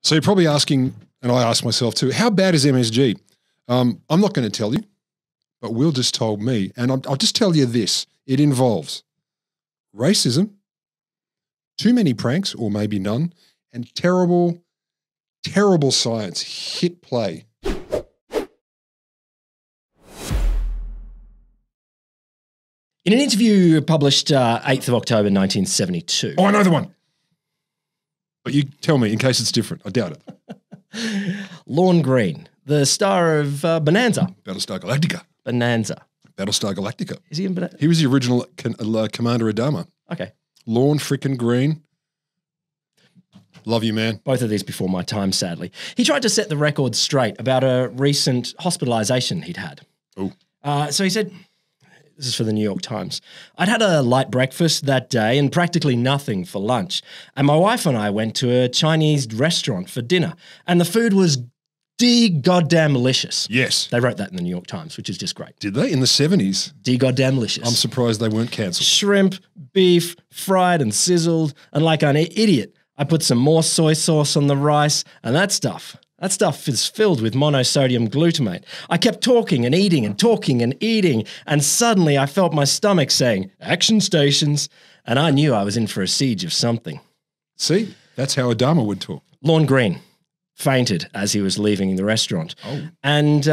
So you're probably asking, and I ask myself too, how bad is MSG? I'm not going to tell you, but Will just told me, and I'll just tell you this. It involves racism, too many pranks, or maybe none, and terrible, terrible science. Hit play. In an interview published 8th of October 1972. Oh, I know the one. But you tell me in case it's different. I doubt it. Lorne Greene, the star of Bonanza. Battlestar Galactica. Bonanza. Battlestar Galactica. Is he in Bonanza? He was the original Commander Adama. Okay. Lorne frickin' Greene. Love you, man. Both of these before my time, sadly. He tried to set the record straight about a recent hospitalisation he'd had. Oh. So he said, this is for the New York Times, I'd had a light breakfast that day and practically nothing for lunch. And my wife and I went to a Chinese restaurant for dinner. And the food was goddamn delicious. Yes. They wrote that in the New York Times, which is just great. Did they? In the 70s? Goddamn delicious. I'm surprised they weren't cancelled. Shrimp, beef, fried and sizzled. And like an idiot, I put some more soy sauce on the rice and that stuff is filled with monosodium glutamate. I kept talking and eating and talking and eating, and suddenly I felt my stomach saying, action stations, and I knew I was in for a siege of something. See? That's how Adama would talk. Lorne Greene fainted as he was leaving the restaurant and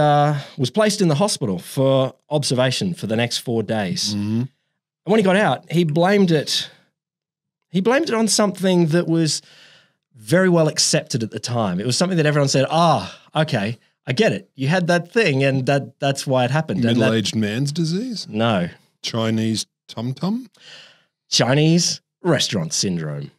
was placed in the hospital for observation for the next 4 days. Mm-hmm. And when he got out, he blamed it on something that was very well accepted at the time. It was something that everyone said, okay, I get it. You had that thing and that's why it happened. Middle-aged man's disease? No. Chinese tum-tum? Chinese restaurant syndrome.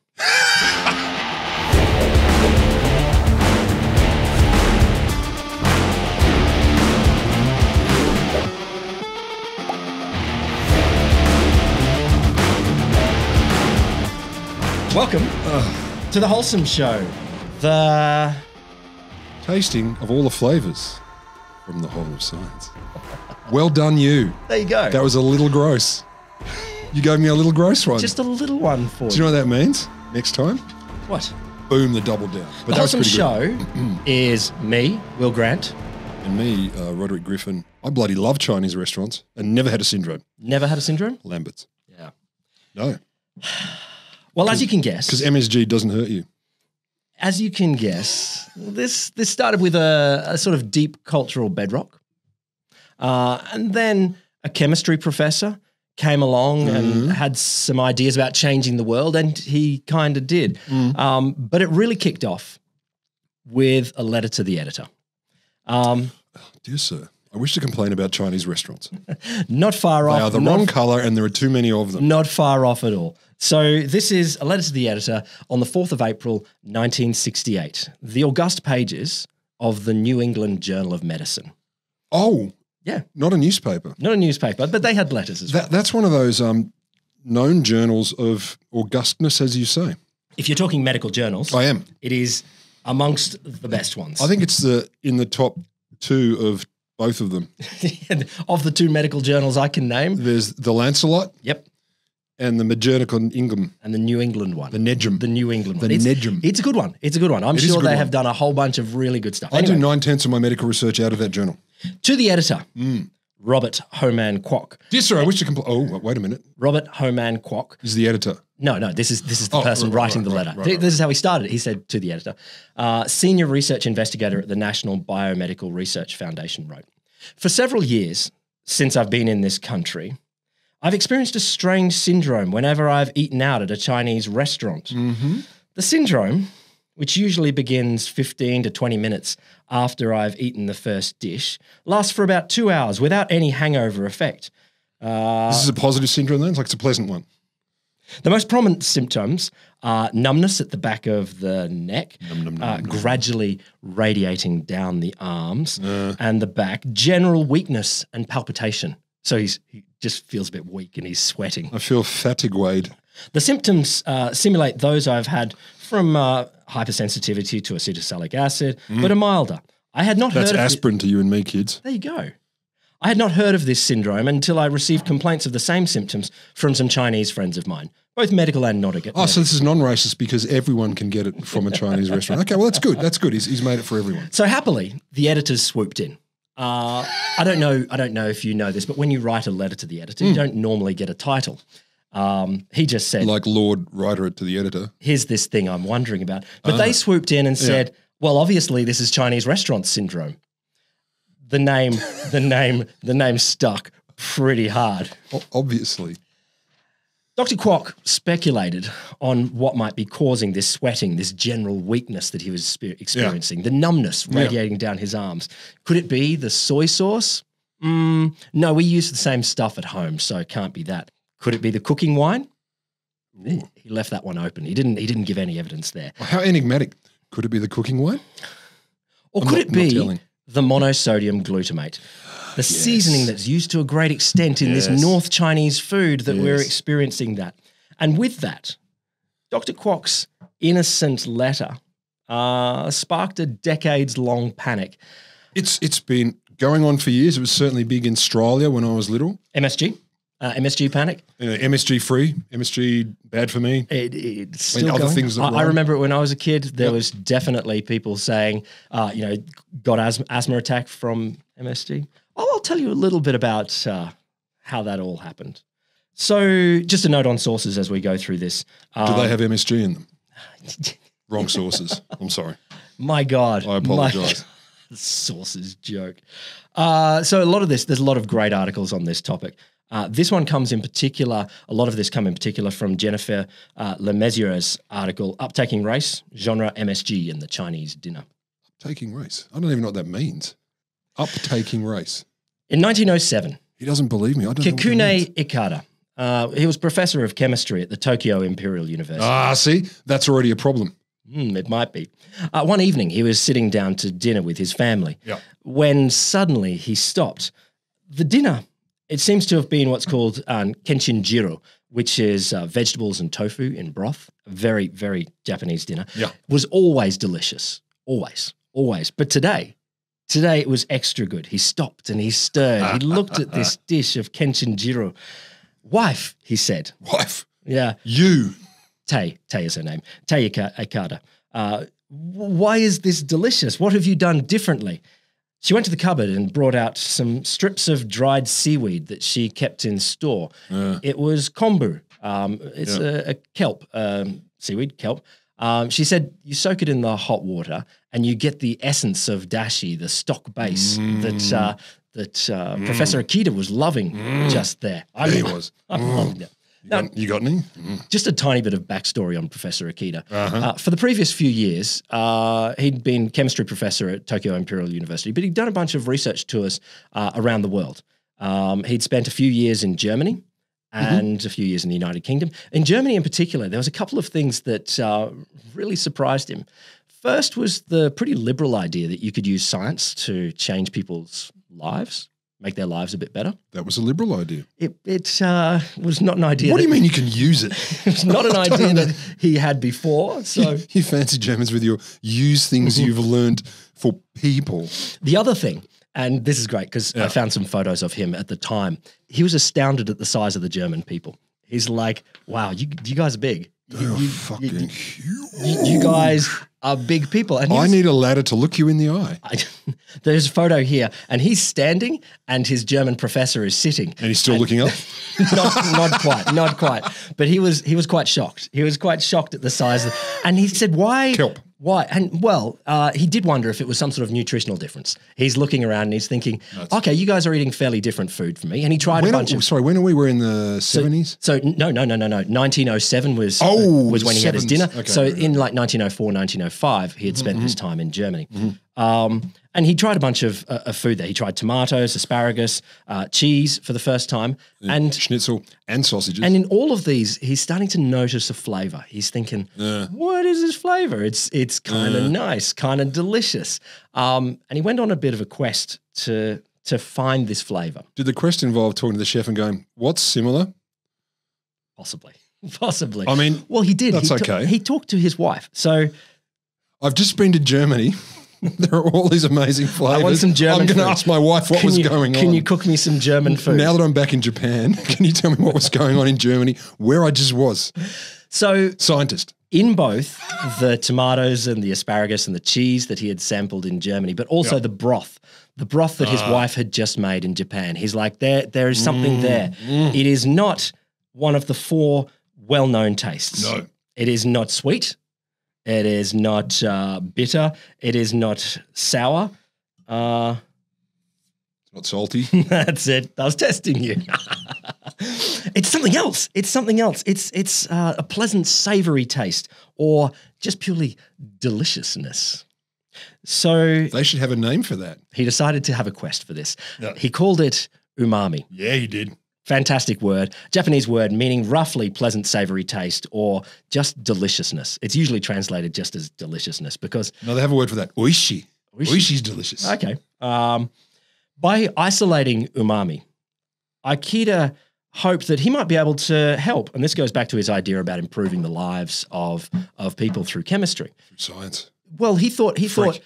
Welcome to the Wholesome Show. The tasting of all the flavours from the whole of science. Well done, you. There you go. That was a little gross. You gave me a little gross one. Just a little one for you. Do you know what that means? Next time? What? Boom, the double down. But the Wholesome Show is me, Will Grant. And me, Roderick Griffin. I bloody love Chinese restaurants and never had a syndrome. Never had a syndrome? Lambert's. Yeah. No. Well, as you can guess. Because MSG doesn't hurt you. As you can guess, this started with a sort of deep cultural bedrock. And then a chemistry professor came along and had some ideas about changing the world, and he kind of did. But it really kicked off with a letter to the editor. Dear sir, I wish to complain about Chinese restaurants. Not far off. They are the wrong colour and there are too many of them. Not far off at all. So this is a letter to the editor on the 4th of April, 1968. The august pages of the New England Journal of Medicine. Oh. Yeah. Not a newspaper. Not a newspaper, but they had letters as well. That's one of those known journals of augustness, as you say. If you're talking medical journals. I am. It is amongst the best ones. I think it's in the top 2 of both of them. Of the 2 medical journals I can name. There's the Lancelot. Yep. And the Majernicon Ingham. And the New England one. The Nedgem. The New England one. The Nedgem. It's a good one. It's a good one. I'm sure they have done a whole bunch of really good stuff. I do 9/10 of my medical research out of that journal. To the editor, Robert Ho Man Kwok. Dear sir, I wish to complain. Oh, wait a minute. Robert Ho Man Kwok. Is the editor. No, this is the person writing the letter. This is how he started. He said to the editor, senior research investigator at the National Biomedical Research Foundation wrote, for several years since I've been in this country, I've experienced a strange syndrome whenever I've eaten out at a Chinese restaurant. The syndrome, which usually begins 15 to 20 minutes after I've eaten the first dish, lasts for about 2 hours without any hangover effect. This is a positive syndrome then? It's like it's a pleasant one. The most prominent symptoms are numbness at the back of the neck, gradually radiating down the arms and the back, general weakness and palpitation. So he just feels a bit weak and he's sweating. I feel fatigued. The symptoms simulate those I've had from hypersensitivity to acetylsalicylic acid, but are milder. I had not heard of That's aspirin to you and me, kids. There you go. I had not heard of this syndrome until I received complaints of the same symptoms from some Chinese friends of mine, both medical and not. Oh, so this is non-racist because everyone can get it from a Chinese restaurant. Okay, well, that's good. That's good. He's made it for everyone. So happily, the editors swooped in. I don't know if you know this, but when you write a letter to the editor, you don't normally get a title. He just said, like Lord, writer it to the editor. Here's this thing I'm wondering about. But they swooped in and said, well, obviously this is Chinese restaurant syndrome. The name stuck pretty hard. Obviously. Dr. Kwok speculated on what might be causing this sweating, this general weakness that he was experiencing, the numbness radiating down his arms. Could it be the soy sauce? No, we use the same stuff at home, so it can't be that. Could it be the cooking wine? Ooh. He left that one open. He didn't give any evidence there. How enigmatic. Could it be the cooking wine? Or could it be the monosodium glutamate? The seasoning that's used to a great extent in this North Chinese food that we're experiencing that. And with that, Dr. Kwok's innocent letter sparked a decades-long panic. It's been going on for years. It was certainly big in Australia when I was little. MSG? MSG panic? MSG free, MSG bad for me. It's still other things that I remember when I was a kid, there was definitely people saying, got asthma attack from MSG. I'll tell you a little bit about how that all happened. So just a note on sources as we go through this. Do they have MSG in them? Wrong sources. I'm sorry. My God. I apologise. Sources joke. So there's a lot of great articles on this topic. This one comes in particular, a lot of this come in particular from Jennifer Lemessurier's article, Uptaking Race, Genre MSG in the Chinese Dinner. Uptaking race? I don't even know what that means. Uptaking race. In 1907. He doesn't believe me. I don't know Kikune Ikada. He was professor of chemistry at the Tokyo Imperial University. See? That's already a problem. It might be. One evening, he was sitting down to dinner with his family when suddenly he stopped. The dinner, it seems to have been what's called kenchinjiro, which is vegetables and tofu in broth. A very, very Japanese dinner. Was always delicious. Always. But today it was extra good. He stopped and he stirred. He looked at this dish of kenchinjiro. Wife, he said. Wife? Yeah. You. Tay is her name. Tay Ikada. Why is this delicious? What have you done differently? She went to the cupboard and brought out some strips of dried seaweed that she kept in store. It was kombu. It's a kelp, seaweed, kelp. She said you soak it in the hot water and you get the essence of dashi, the stock base that Professor Akita was loving just there. He was. I loved it. Now, You got any? just a tiny bit of backstory on Professor Akita. For the previous few years, he'd been chemistry professor at Tokyo Imperial University, but he'd done a bunch of research tours around the world. He'd spent a few years in Germany and a few years in the United Kingdom. In Germany in particular, there was a couple of things that really surprised him. First was the pretty liberal idea that you could use science to change people's lives, make their lives a bit better. That was a liberal idea. It was not an idea. What do you mean you can use it? It's not an idea that he had before. So you fancy Germans with your use things you've learned for people. The other thing, and this is great because I found some photos of him at the time. He was astounded at the size of the German people. He's like, wow, you guys are big. Fucking huge. You guys are big people. And I need a ladder to look you in the eye. There's a photo here, and he's standing, and his German professor is sitting, and he's still looking up. not quite. But he was quite shocked. He was quite shocked at the size, and he said, "Why? Kelp. Why?" And he did wonder if it was some sort of nutritional difference. He's looking around and he's thinking, "Okay, you guys are eating fairly different food from me." And he tried a bunch of. Sorry, when are we? We're in the 70s. So no. 1907 was when he had his dinner. Okay, so in like 1904, 1905, he had spent this time in Germany. And he tried a bunch of food there. He tried tomatoes, asparagus, cheese for the first time. And schnitzel and sausages. And in all of these, he's starting to notice a flavour. He's thinking, what is this flavour? It's kind of nice, kind of delicious. And he went on a bit of a quest to find this flavour. Did the quest involve talking to the chef and going, what's similar? Possibly. I mean, well, he did. That's okay. He talked to his wife. So I've just been to Germany. There are all these amazing flavors. I want some German I'm going to food. ask my wife what was going on. Can you cook me some German food? Now that I'm back in Japan, can you tell me what was going on in Germany, where I just was? So Scientist. in both the tomatoes and the asparagus and the cheese that he had sampled in Germany, but also the broth that his wife had just made in Japan. He's like, there is something there. It is not one of the 4 well-known tastes. No. It is not sweet. It is not bitter. It is not sour. Not salty. That's it. I was testing you. It's something else. It's something else. It's a pleasant, savory taste, or just purely deliciousness. So They should have a name for that. he decided to have a quest for this. Yeah. He called it umami. Yeah, he did. Fantastic word. Japanese word meaning roughly pleasant, savory taste or just deliciousness. It's usually translated just as deliciousness because No, they have a word for that. Oishi. Oishi. Oishi's delicious. okay. By isolating umami, Akita hoped that he might be able to help, and this goes back to his idea about improving the lives of people through chemistry. Science. Well, he thought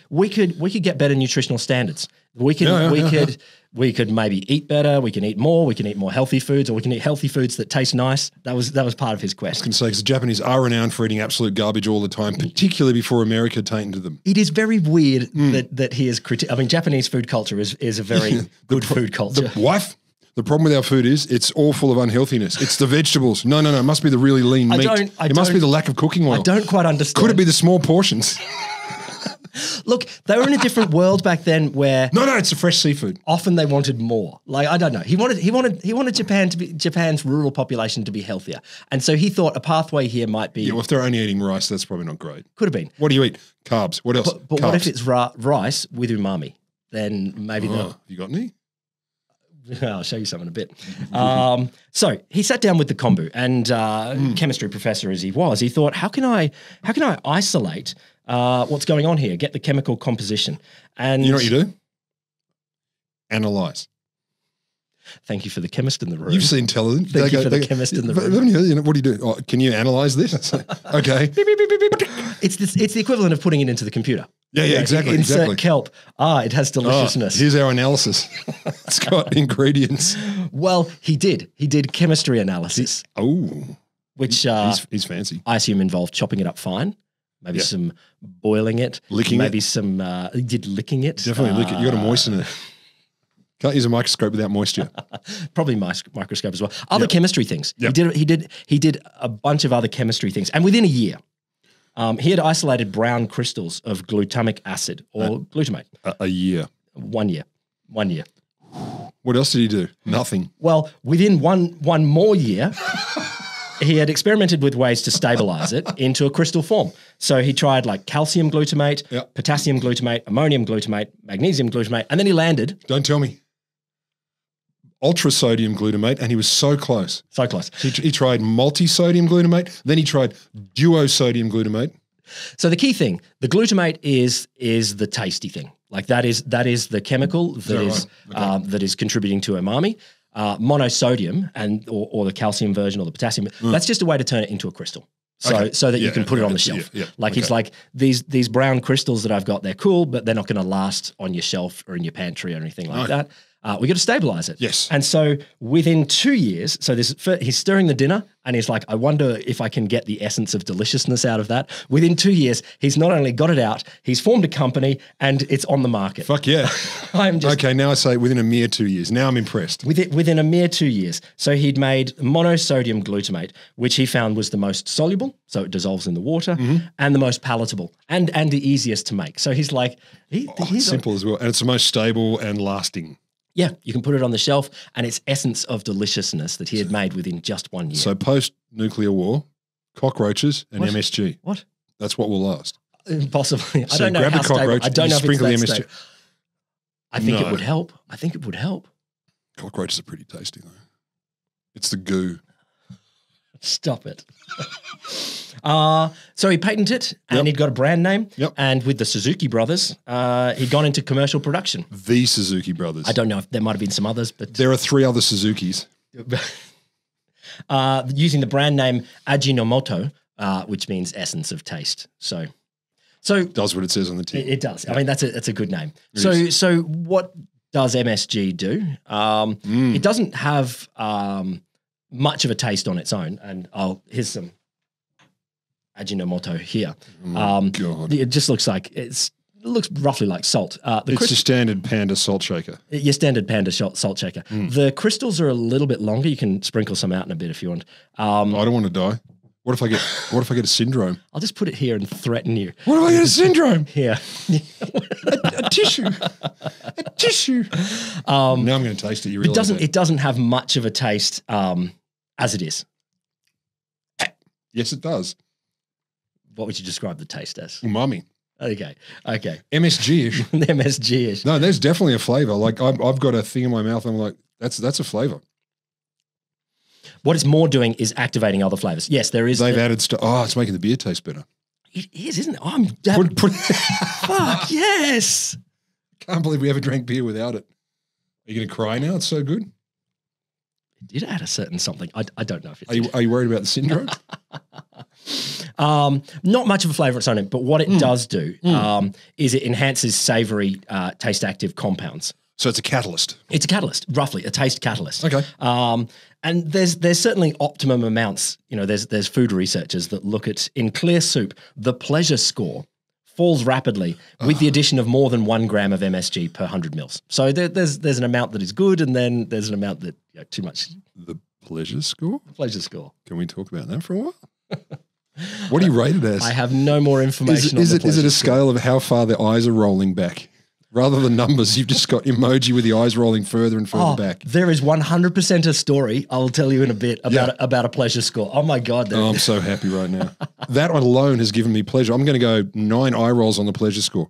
we could get better nutritional standards. We could maybe eat better. We can eat more. We can eat more healthy foods, or we can eat healthy foods that taste nice. That was part of his quest. I can say because the Japanese are renowned for eating absolute garbage all the time, particularly before America tainted them. It is very weird that he is I mean, Japanese food culture is a very good food culture. The problem with our food is it's all full of unhealthiness. It's the vegetables. No. It must be the really lean meat. It must be the lack of cooking oil. I don't quite understand. Could it be the small portions? Look, they were in a different world back then where No, it's the fresh seafood. often they wanted more. Like, I don't know. He wanted Japan's rural population to be healthier. And so he thought a pathway here might be Yeah, well, if they're only eating rice, that's probably not great. could have been. What do you eat? Carbs. What else? But Carbs. what if it's rice with umami? Then maybe You got any? I'll show you some in a bit. So he sat down with the kombu and chemistry professor as he was, he thought, how can I isolate what's going on here, get the chemical composition? And You know what you do? Analyze. Thank you for the chemist in the room. You've seen television. Thank you for the chemist in the room. What do you do? Oh, can you analyze this? It's like, okay. It's the equivalent of putting it into the computer. Yeah, exactly. Insert kelp. It has deliciousness. Here's our analysis. It's got ingredients. Well, he did chemistry analysis, Oh, which he's fancy. I assume involved chopping it up fine, maybe some boiling it, Licking maybe it. some he did licking it. Definitely lick it. You got to moisten it. Can't use a microscope without moisture. Probably microscope as well. Other chemistry things. Yep. He did a bunch of other chemistry things, and within a year, he had isolated brown crystals of glutamic acid or glutamate. A year. 1 year. 1 year. What else did he do? Nothing. Well, within one more year, he had experimented with ways to stabilize it into a crystal form. So he tried like calcium glutamate, potassium glutamate, ammonium glutamate, magnesium glutamate, and then he landed. Don't tell me. Ultrasodium glutamate, and he was so close. So close. He tried multisodium glutamate, then he tried duosodium glutamate. So the key thing, the glutamate is the tasty thing. Like that is the chemical that is contributing to umami. Monosodium or the calcium version or the potassium, that's just a way to turn it into a crystal. So that you can put it on the shelf. He's like, these brown crystals that I've got, they're cool, but they're not going to last on your shelf or in your pantry or anything like that. We got to stabilize it. Yes. And so within 2 years, he's stirring the dinner and he's like, I wonder if I can get the essence of deliciousness out of that. Within 2 years, he's not only got it out, he's formed a company and it's on the market. Fuck yeah. Okay, now I say within a mere 2 years. Now I'm impressed. Within a mere 2 years. So he'd made monosodium glutamate, which he found was the most soluble, so it dissolves in the water, and the most palatable and the easiest to make. So he's like, it's simple as well. And it's the most stable and lasting. Yeah, you can put it on the shelf and its essence of deliciousness that he had made within just 1 year. So post-nuclear war, cockroaches and MSG. What? That's what will last. Possibly. So I don't know grab how the cockroach, stable. I don't know if it's sprinkle the that MSG. stable. I think it would help. I think it would help. Cockroaches are pretty tasty though. It's the goo. Stop it. So he patented it and he'd got a brand name. Yep. And with the Suzuki brothers, he'd gone into commercial production. The Suzuki brothers. I don't know if there might have been some others, but There are 3 other Suzukis. using the brand name Ajinomoto, which means essence of taste. So So does what it says on the tin. It does. I mean, that's a good name. So what does MSG do? It doesn't have much of a taste on its own. And here's some Ajinomoto here. God. It just looks like it looks roughly like salt. It's your standard Panda salt shaker. Your standard Panda salt shaker. The crystals are a little bit longer. You can sprinkle some out in a bit if you want. I don't want to die. What if I get a syndrome? I'll just put it here and threaten you. What if I get a syndrome? Here. a tissue. A tissue. Now I'm going to taste it. You realize it doesn't have much of a taste as it is. Yes, it does. What would you describe the taste as? Umami. Okay. MSG-ish. MSG-ish. No, there's definitely a flavour. Like I've got a thing in my mouth and I'm like, that's a flavour. What it's more doing is activating other flavors. Yes, there is. They've added stuff. Oh, it's making the beer taste better. It is, isn't it? Fuck, yes. Can't believe we ever drank beer without it. Are you going to cry now? It's so good. It did add a certain something. I don't know if it Are you worried about the syndrome? Not much of a flavor it's on it, but what it does do is it enhances savory taste active compounds. So it's a catalyst. It's a catalyst, roughly, a taste catalyst. Okay. And there's certainly optimum amounts. You know, there's food researchers that look at, in clear soup, the pleasure score falls rapidly with the addition of more than 1 gram of MSG per 100 mils. So there's an amount that is good, and then there's an amount that too much. The pleasure score? Pleasure score. Can we talk about that for a while? What do you rate it as? I have no more information. Is it a scale of how far the eyes are rolling back? Rather than numbers, you've just got emoji with the eyes rolling further and further back. There is 100% a story I will tell you in a bit about a pleasure score. Oh my God. I'm so happy right now. That alone has given me pleasure. I'm going to go 9 eye rolls on the pleasure score.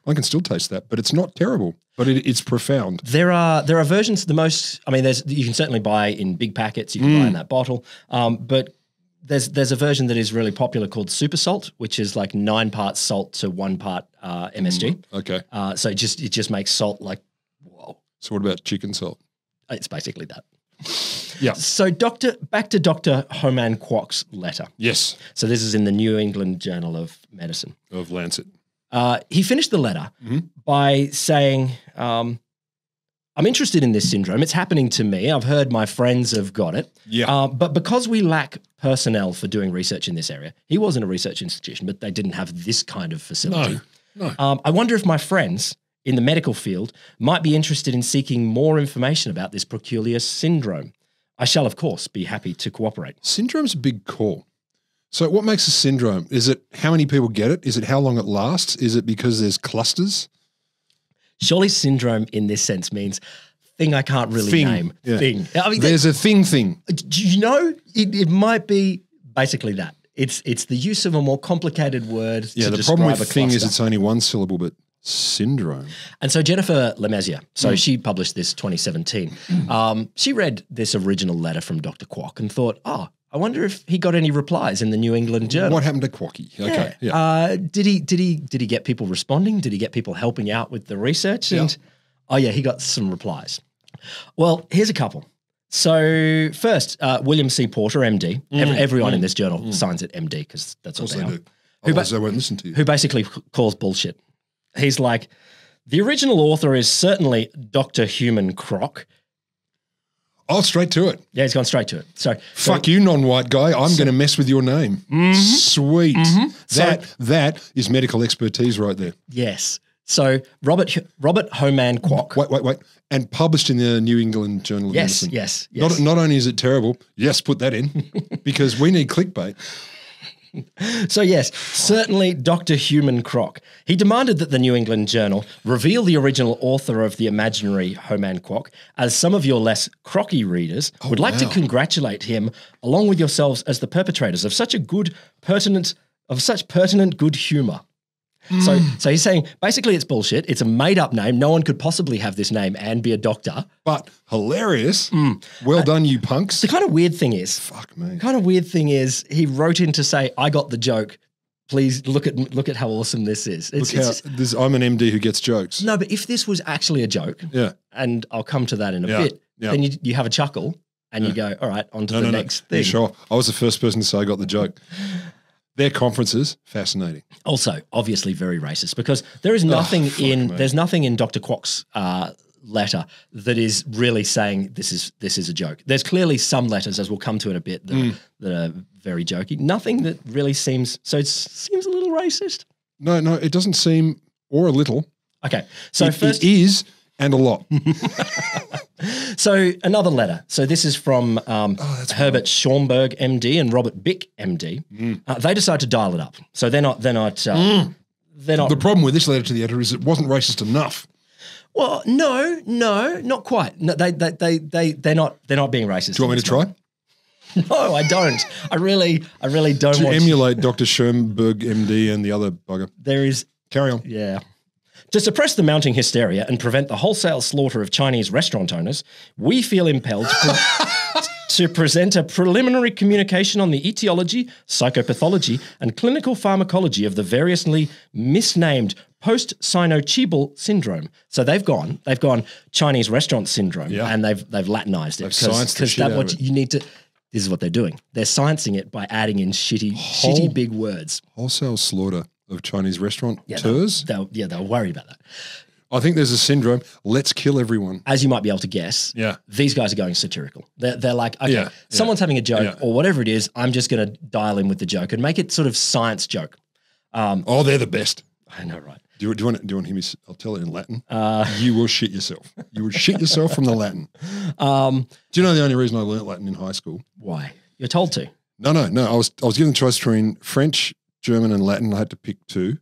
I can still taste that, but it's not terrible. But it's profound. There are versions. You can certainly buy in big packets. You can buy in that bottle. But there's a version that is really popular called Super Salt, which is like 9 parts salt to 1 part MSG. Okay. So it just makes salt like, whoa. So what about chicken salt? It's basically that. Yeah. So back to Dr. Ho Man Kwok's letter. Yes. So this is in the New England Journal of Medicine. Of Lancet. He finished the letter by saying, I'm interested in this syndrome. It's happening to me. I've heard my friends have got it. Yeah. But because we lack personnel for doing research in this area, he was in a research institution, but they didn't have this kind of facility. No. I wonder if my friends in the medical field might be interested in seeking more information about this peculiar syndrome. I shall, of course, be happy to cooperate. Syndrome's a big call. So what makes a syndrome? Is it how many people get it? Is it how long it lasts? Is it because there's clusters? Surely syndrome in this sense means thing I can't really name. Yeah. Thing. I mean, there's a thing. Do you know, it might be basically that. It's the use of a more complicated word to describe a cluster. The problem with thing is it's only 1 syllable, but syndrome. And so Jennifer Lemessier, she published this 2017. She read this original letter from Dr. Kwok and thought, I wonder if he got any replies in the New England Journal. What happened to Kwoky? Okay. Yeah. Did he get people responding? Did he get people helping out with the research? And he got some replies. Well, here's a couple. So first, William C. Porter, MD. Everyone in this journal signs it MD because that's what they are. Otherwise they won't listen to you. Who basically calls bullshit. He's like, the original author is certainly Dr. Ho Man Kwok. Oh, straight to it. Yeah, he's gone straight to it. So fuck you, non-white guy. I'm going to mess with your name. Sweet. That is medical expertise right there. Yes. So Robert Ho Man Kwok. Wait. And published in the New England Journal of Medicine. Yes. Not only is it terrible, yes, put that in because we need clickbait. So yes, certainly Dr. Ho Man Kwok. He demanded that the New England Journal reveal the original author of the imaginary Ho Man Kwok, as some of your less crocky readers would like to congratulate him along with yourselves as the perpetrators of such pertinent good humor. So he's saying basically it's bullshit. It's a made-up name. No one could possibly have this name and be a doctor. But hilarious. Well done, you punks. The kind of weird thing is, fuck me. The kind of weird thing is he wrote in to say, I got the joke. Please look at how awesome this is. I'm an MD who gets jokes. No, but if this was actually a joke, and I'll come to that in a bit, then you have a chuckle and you go, all right, on to the next thing. Yeah, sure. I was the first person to say I got the joke. Their conferences, fascinating. Also, obviously very racist because there is nothing there's nothing in Dr. Kwok's letter that is really saying this is a joke. There's clearly some letters, as we'll come to in a bit, that are very jokey. Nothing that really seems a little racist. No, it doesn't seem, or a little. Okay, so first it is, and a lot. So another letter. So this is from Herbert Schomburg, MD, and Robert Bick, MD. They decide to dial it up. So they're not. The problem with this letter to the editor is it wasn't racist enough. Well, no, not quite. No, they're not being racist. Do you want me to try? No, I don't. I really don't to want emulate Dr. Schoenberg, MD, and the other bugger. There is. Carry on. Yeah. To suppress the mounting hysteria and prevent the wholesale slaughter of Chinese restaurant owners, we feel impelled to present a preliminary communication on the etiology, psychopathology, and clinical pharmacology of the variously misnamed post-Sino-Chibal syndrome. So they've gone Chinese restaurant syndrome, and they've Latinized it because that's what you need to. This is what they're doing. They're sciencing it by adding in shitty big words. Wholesale slaughter of Chinese restaurateurs? They'll worry about that. I think there's a syndrome. Let's kill everyone. As you might be able to guess, these guys are going satirical. They're like, okay, someone's having a joke or whatever it is, I'm just going to dial in with the joke and make it sort of science joke. They're the best. I know, right? Do you want to hear me? I'll tell it in Latin. You will shit yourself. You will shit yourself from the Latin. Do you know the only reason I learnt Latin in high school? Why? You're told to. No. I was given the choice between French, German, and Latin. I had to pick two.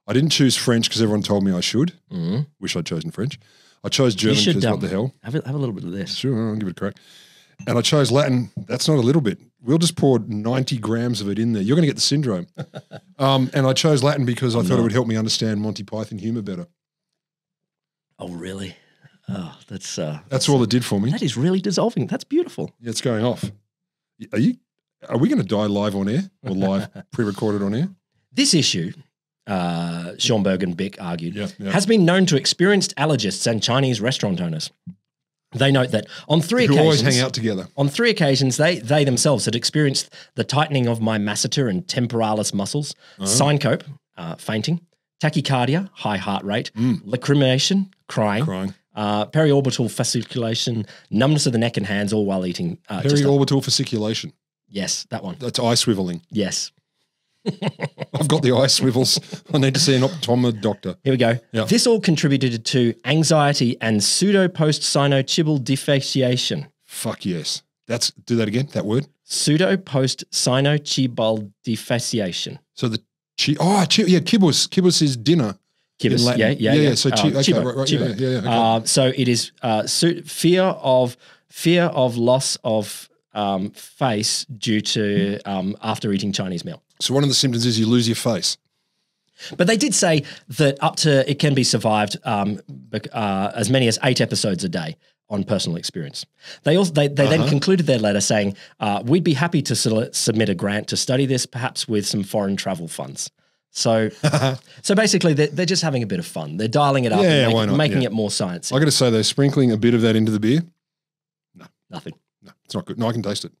I didn't choose French because everyone told me I should. Wish I'd chosen French. I chose German because what the hell? Have a little bit of this. Sure, I'll give it a crack. And I chose Latin. That's not a little bit. We'll just pour 90 grams of it in there. You're going to get the syndrome. And I chose Latin because I thought it would help me understand Monty Python humor better. Oh, really? Oh, that's all it did for me. That is really dissolving. That's beautiful. Yeah, it's going off. Are we going to die live on air or live pre-recorded on air? This issue, Schomburg and Bick argued, has been known to experienced allergists and Chinese restaurant owners. They note that on three occasions, always hang out together. On 3 occasions, they themselves had experienced the tightening of my masseter and temporalis muscles, syncope, fainting, tachycardia, high heart rate, lacrimation, crying, periorbital fasciculation, numbness of the neck and hands, all while eating. Periorbital fasciculation. Yes, that one. That's eye swiveling. Yes. I've got the eye swivels. I need to see an optometrist doctor. Here we go. Yeah. This all contributed to anxiety and pseudo-post-Sino-Chibal defasciation. Fuck yes. Do that again, that word. Pseudo-post-Sino-Chibal defasciation. So kibus. Kibus is dinner. Kibus, yeah. So chiba, right. Okay. So it is fear of loss of face due to after eating Chinese meal. So one of the symptoms is you lose your face. But they did say that it can be survived as many as 8 episodes a day on personal experience. They then concluded their letter saying, we'd be happy to submit a grant to study this, perhaps with some foreign travel funds. So basically they're just having a bit of fun. They're dialing it up and making it more science. I got to say though, sprinkling a bit of that into the beer, no. Nothing. No, it's not good. No, I can taste it.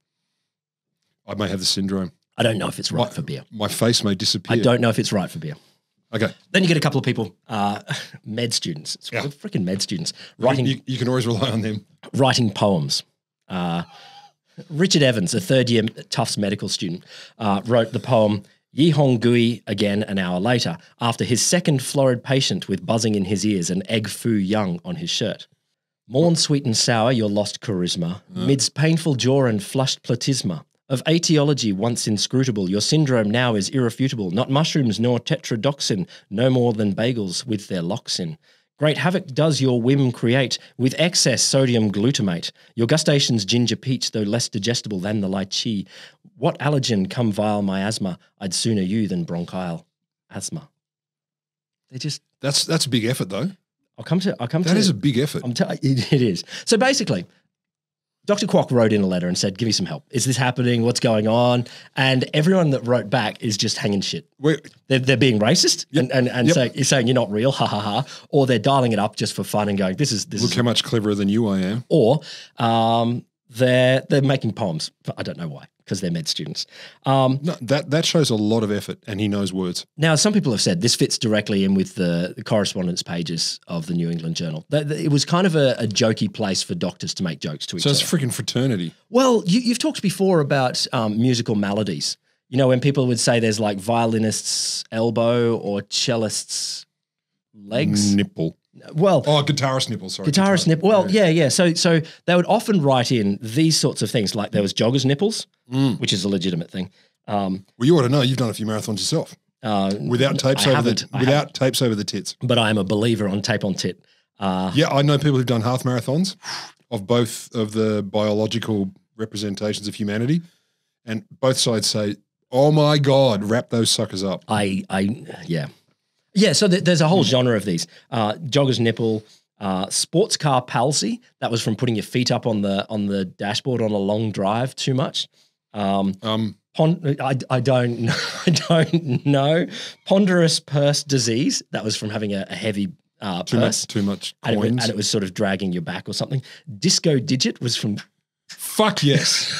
I may have the syndrome. I don't know if it's right for beer. My face may disappear. I don't know if it's right for beer. Okay. Then you get a couple of people, med students. It's freaking med students. Writing. You can always rely on them. Writing poems. Richard Evans, a third-year Tufts medical student, wrote the poem Yi Hong Gui again an hour later after his second florid patient with buzzing in his ears and egg foo young on his shirt. Mourn sweet and sour your lost charisma, midst painful jaw and flushed platysma. Of etiology once inscrutable, your syndrome now is irrefutable, not mushrooms nor tetrodotoxin, no more than bagels with their locks in. Great havoc does your whim create with excess sodium glutamate. Your gustation's ginger peach, though less digestible than the lychee. What allergen come vile miasma? I'd sooner you than bronchial asthma. They just... That's a big effort though. That is a big effort. It is. So basically... Dr. Kwok wrote in a letter and said, give me some help. Is this happening? What's going on? And everyone that wrote back is just hanging shit. They're being racist and saying you're not real, ha ha ha. Or they're dialing it up just for fun and going, this is Look how much cleverer than you I am. Or They're making poems. I don't know why, because they're med students. No, that shows a lot of effort, and he knows words. Now, some people have said this fits directly in with the correspondence pages of the New England Journal. It was kind of a jokey place for doctors to make jokes to each other. So it's freaking fraternity. Well, you've talked before about musical maladies. You know, when people would say there's like violinist's elbow or cellist's legs. Nipple. Well, guitarist nipple. Sorry, guitarist nipple. Well, yeah. So they would often write in these sorts of things, like there was joggers nipples, which is a legitimate thing. Well, you ought to know. You've done a few marathons yourself without tapes over the tits. But I am a believer on tape on tit. Yeah, I know people who've done half marathons of both of the biological representations of humanity, and both sides say, "Oh my God, wrap those suckers up." Yeah, so there's a whole genre of these. Jogger's nipple, sports car palsy. That was from putting your feet up on the dashboard on a long drive too much. I don't know. Ponderous purse disease. That was from having a heavy purse. Too much coins. And it was sort of dragging your back or something. Disco digit was from... Fuck yes.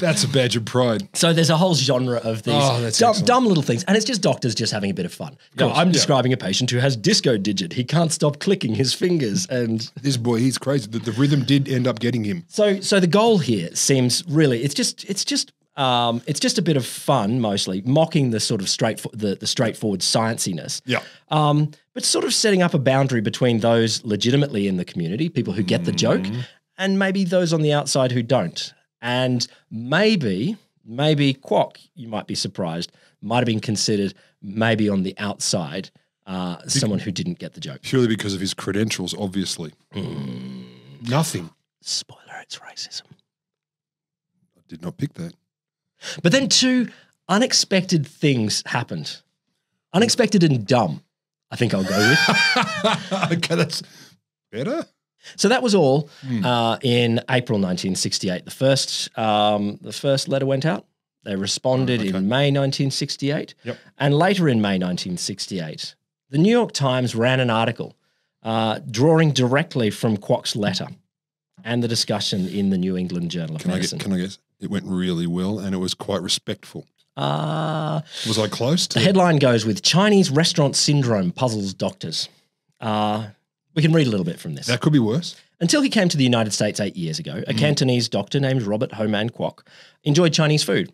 That's a badge of pride. So there's a whole genre of these dumb little things. And it's just doctors just having a bit of fun. I'm describing a patient who has disco digit. He can't stop clicking his fingers. And this boy, he's crazy. The rhythm did end up getting him. So the goal here seems really, it's just a bit of fun, mostly mocking the sort of the straightforward scienciness. Yeah. But sort of setting up a boundary between those legitimately in the community, people who get the joke, and maybe those on the outside who don't. And maybe Kwok, you might be surprised, might have been considered maybe on the outside someone who didn't get the joke. Purely because of his credentials, obviously. Nothing. Spoiler, it's racism. I did not pick that. But then two unexpected things happened. Unexpected and dumb, I think I'll go with. Okay, that's better. So that was all in April 1968. The first letter went out. They responded in May 1968. Yep. And later in May 1968, the New York Times ran an article drawing directly from Kwok's letter and the discussion in the New England Journal of Medicine. Can I guess? It went really well and it was quite respectful. Was I close to the headline goes with Chinese restaurant syndrome puzzles doctors. We can read a little bit from this. That could be worse. Until he came to the United States 8 years ago, a Cantonese doctor named Robert Ho Man Kwok enjoyed Chinese food.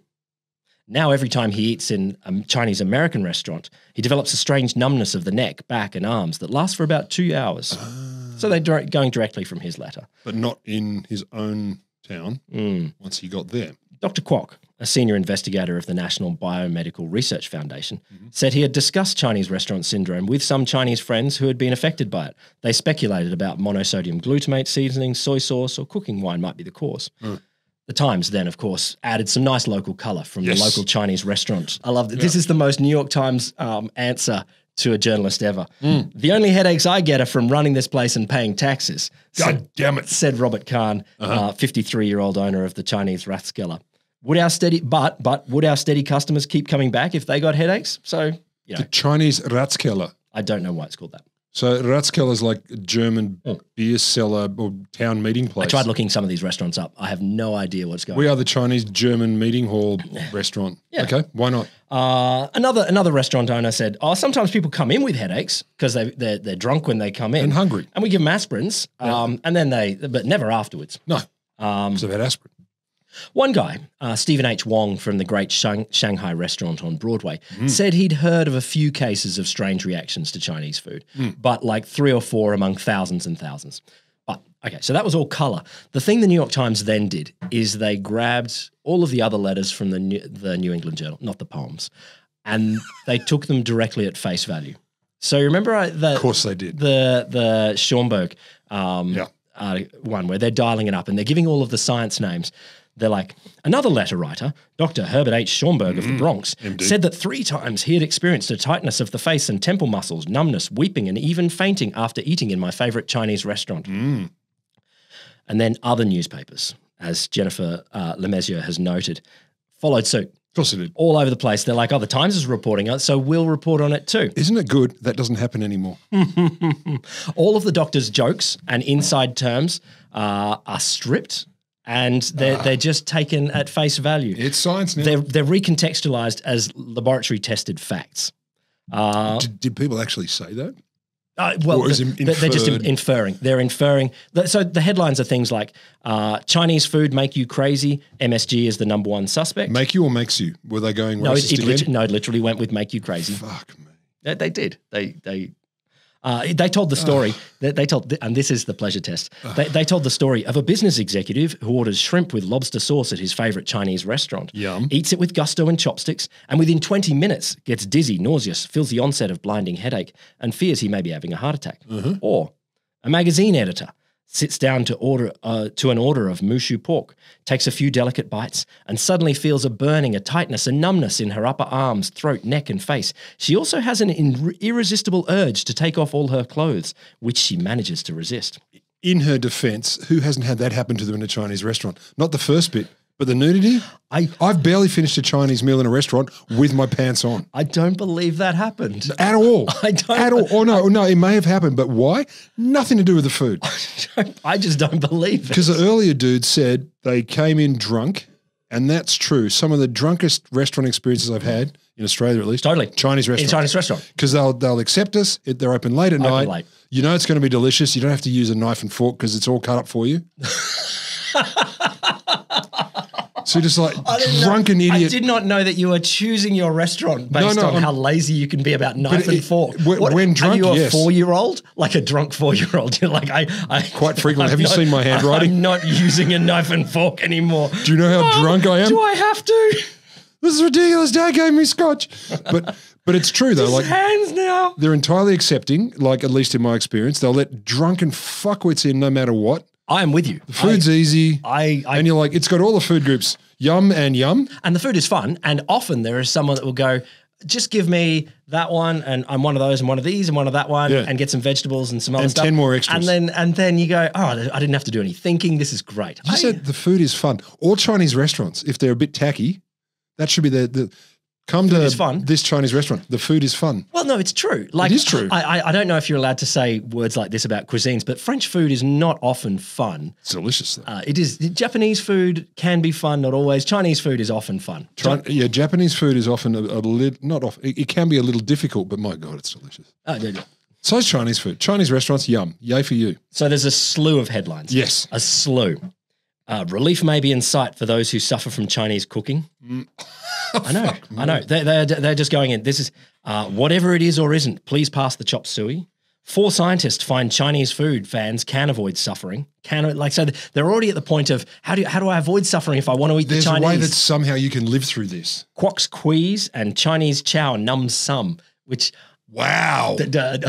Now every time he eats in a Chinese-American restaurant, he develops a strange numbness of the neck, back and arms that lasts for about 2 hours. So they're going directly from his letter. But not in his own town once he got there. Dr Kwok, a senior investigator of the National Biomedical Research Foundation, said he had discussed Chinese restaurant syndrome with some Chinese friends who had been affected by it. They speculated about monosodium glutamate seasoning, soy sauce, or cooking wine might be the cause. The Times then, of course, added some nice local colour from the local Chinese restaurant. I love that. This is the most New York Times answer to a journalist ever. The only headaches I get are from running this place and paying taxes. God damn it. Said Robert Kahn, 53-year-old owner of the Chinese Rathskeller. Would our steady customers keep coming back if they got headaches? So, the Chinese Rathskeller. I don't know why it's called that. So Rathskeller is like a German beer cellar or town meeting place. I tried looking some of these restaurants up. I have no idea what's going on. We are the Chinese German meeting hall restaurant. Yeah. Okay, why not? Another restaurant owner said, sometimes people come in with headaches because they're drunk when they come in. And hungry. And we give them aspirins, and then but never afterwards. No, because they've had aspirin. One guy, Stephen H. Wong from the great Shanghai restaurant on Broadway, said he'd heard of a few cases of strange reactions to Chinese food, but like 3 or 4 among thousands and thousands. But, okay, so that was all colour. The thing the New York Times then did is they grabbed all of the other letters from the New England Journal, not the poems, and they took them directly at face value. So you remember of course they did. The Schoenberg one where they're dialing it up and they're giving all of the science names. They're like, another letter writer, Dr. Herbert H. Schoenberg of the Bronx, said that 3 times he had experienced a tightness of the face and temple muscles, numbness, weeping, and even fainting after eating in my favourite Chinese restaurant. And then other newspapers, as Jennifer Lemessier has noted, followed suit. Of course it did. All over the place. They're like, the Times is reporting on it, so we'll report on it too. Isn't it good? That doesn't happen anymore. All of the doctor's jokes and inside terms are stripped and they're just taken at face value. It's science now. They're recontextualized as laboratory tested facts. Did people actually say that? Well, they're just inferring. They're inferring. So the headlines are things like Chinese food make you crazy. MSG is the number one suspect. Make you or makes you? Were they going racist again? No, it literally went with make you crazy. Fuck me. They did. They told the story. They told, and this is the pleasure test. They told the story of a business executive who orders shrimp with lobster sauce at his favorite Chinese restaurant. Yum. Eats it with gusto and chopsticks, and within 20 minutes gets dizzy, nauseous, feels the onset of blinding headache, and fears he may be having a heart attack. Or a magazine editor sits down to an order of mushu pork, takes a few delicate bites, and suddenly feels a burning, a tightness, a numbness in her upper arms, throat, neck, and face. She also has an irresistible urge to take off all her clothes, which she manages to resist. In her defense, who hasn't had that happen to them in a Chinese restaurant? Not the first bit, but the nudity? I've barely finished a Chinese meal in a restaurant with my pants on. I don't believe that happened. At all. I don't. At all. Oh, no, it may have happened, but why? Nothing to do with the food. I just don't believe it. Because the earlier dude said they came in drunk, and that's true. Some of the drunkest restaurant experiences I've had, in Australia at least. Totally. Chinese restaurant. In a Chinese restaurant. Because they'll accept us. They're open late at night. Late. You know it's going to be delicious. You don't have to use a knife and fork because it's all cut up for you. So just like drunken idiot. I did not know that you were choosing your restaurant based on how lazy you can be about knife and fork. When drunk, are you a yes. 4-year-old? Like a drunk 4-year-old? You're like, quite frequently. Have you seen my handwriting? I'm not using a knife and fork anymore. Do you know how drunk I am? Do I have to? This is ridiculous. Dad gave me scotch. But it's true though. Like hands now. They're entirely accepting, like at least in my experience. They'll let drunken fuckwits in no matter what. I am with you. The food's easy. And you're like, it's got all the food groups, yum and yum. And the food is fun. And often there is someone that will go, just give me that one and I'm one of those and one of these and one of that one and get some vegetables and some other stuff. And 10 more extras. And then you go, oh, I didn't have to do any thinking. This is great. You said the food is fun. All Chinese restaurants, if they're a bit tacky, that should be the come to this Chinese restaurant. The food is fun. Well, no, it's true. Like, it is true. I don't know if you're allowed to say words like this about cuisines, but French food is not often fun. It's delicious though. It is. Japanese food can be fun, not always. Chinese food is often fun. Japanese food is often a little, not often, it can be a little difficult, but my God, it's delicious. So is Chinese food. Chinese restaurants, yum. Yay for you. So there's a slew of headlines. Yes. A slew. Relief may be in sight for those who suffer from Chinese cooking. I know. They're just going in. This is whatever it is or isn't, please pass the chop suey. 4 scientists find Chinese food fans can avoid suffering. So they're already at the point of how do I avoid suffering if I want to eat the Chinese? There's a way that somehow you can live through this. Kwok's queeze and Chinese chow numbs some, which it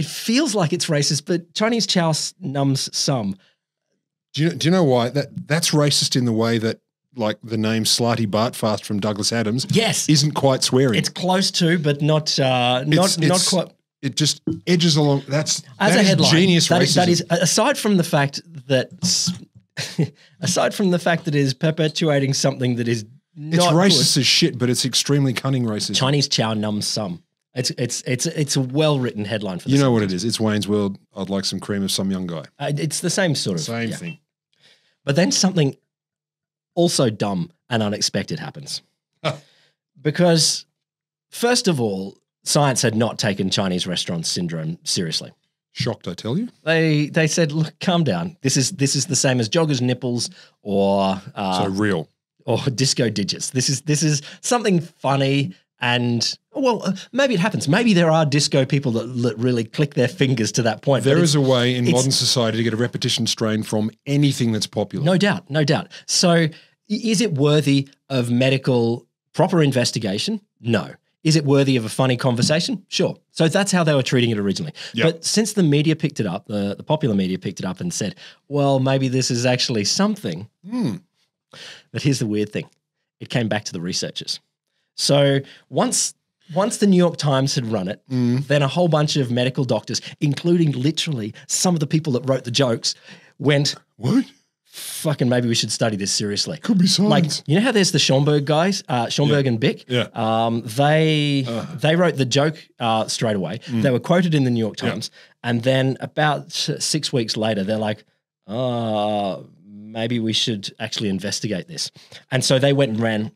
feels like it's racist, but Chinese chow numbs some. Do you know why? That's racist in the way that like the name Slarty Bartfast from Douglas Adams isn't quite swearing. It's close to, but not quite. It just edges along. That a is headline, genius racism. That is aside from the fact that it is perpetuating something that is not it's racist good. as shit, but it's extremely cunning racism. Chinese chow numbs some. It's a well written headline for this. You know what it is? It's Wayne's World. I'd like some cream of some young guy. It's the same sort of thing. But then something also dumb and unexpected happens. Because, first of all, science had not taken Chinese restaurant syndrome seriously. Shocked, I tell you. They said, look, calm down. This is the same as joggers' nipples or so real or disco digits. This is something funny. And, maybe it happens. Maybe there are disco people that really click their fingers to that point. There is a way in modern society to get a repetition strain from anything that's popular. No doubt. So is it worthy of medical proper investigation? No. Is it worthy of a funny conversation? Sure. So that's how they were treating it originally. Yep. But since the media picked it up, the popular media picked it up and said, well, maybe this is actually something. But here's the weird thing. It came back to the researchers. So once the New York Times had run it, then a whole bunch of medical doctors, including literally some of the people that wrote the jokes, went, what? Fucking maybe we should study this seriously. Could be science. Like, you know how there's the Schomburg guys, Schomburg and Bick? Yeah. They wrote the joke straight away. They were quoted in the New York Times. And then about 6 weeks later, they're like, maybe we should actually investigate this. And so they went and ran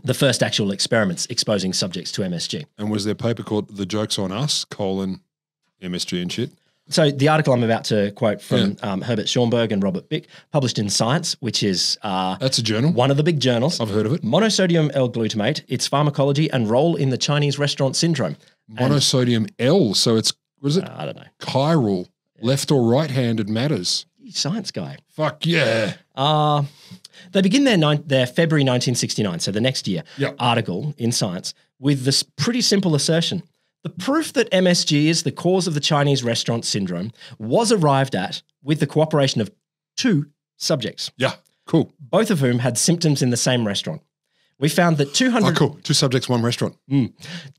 the first actual experiments exposing subjects to MSG. And was there a paper called The Joke's on Us, MSG and shit? So the article I'm about to quote from Herbert Schomburg and Robert Bick, published in Science, which is that's a journal, one of the big journals. I've heard of it. Monosodium L-glutamate, its pharmacology and role in the Chinese restaurant syndrome. Monosodium L, so it's, what is it? I don't know. Chiral, left or right-handed matters. Science guy. Fuck yeah. They begin their February 1969, so the next year, article in Science with this pretty simple assertion. The proof that MSG is the cause of the Chinese restaurant syndrome was arrived at with the cooperation of 2 subjects. Yeah, cool. Both of whom had symptoms in the same restaurant. We found that 200... Oh, cool. 2 subjects, 1 restaurant.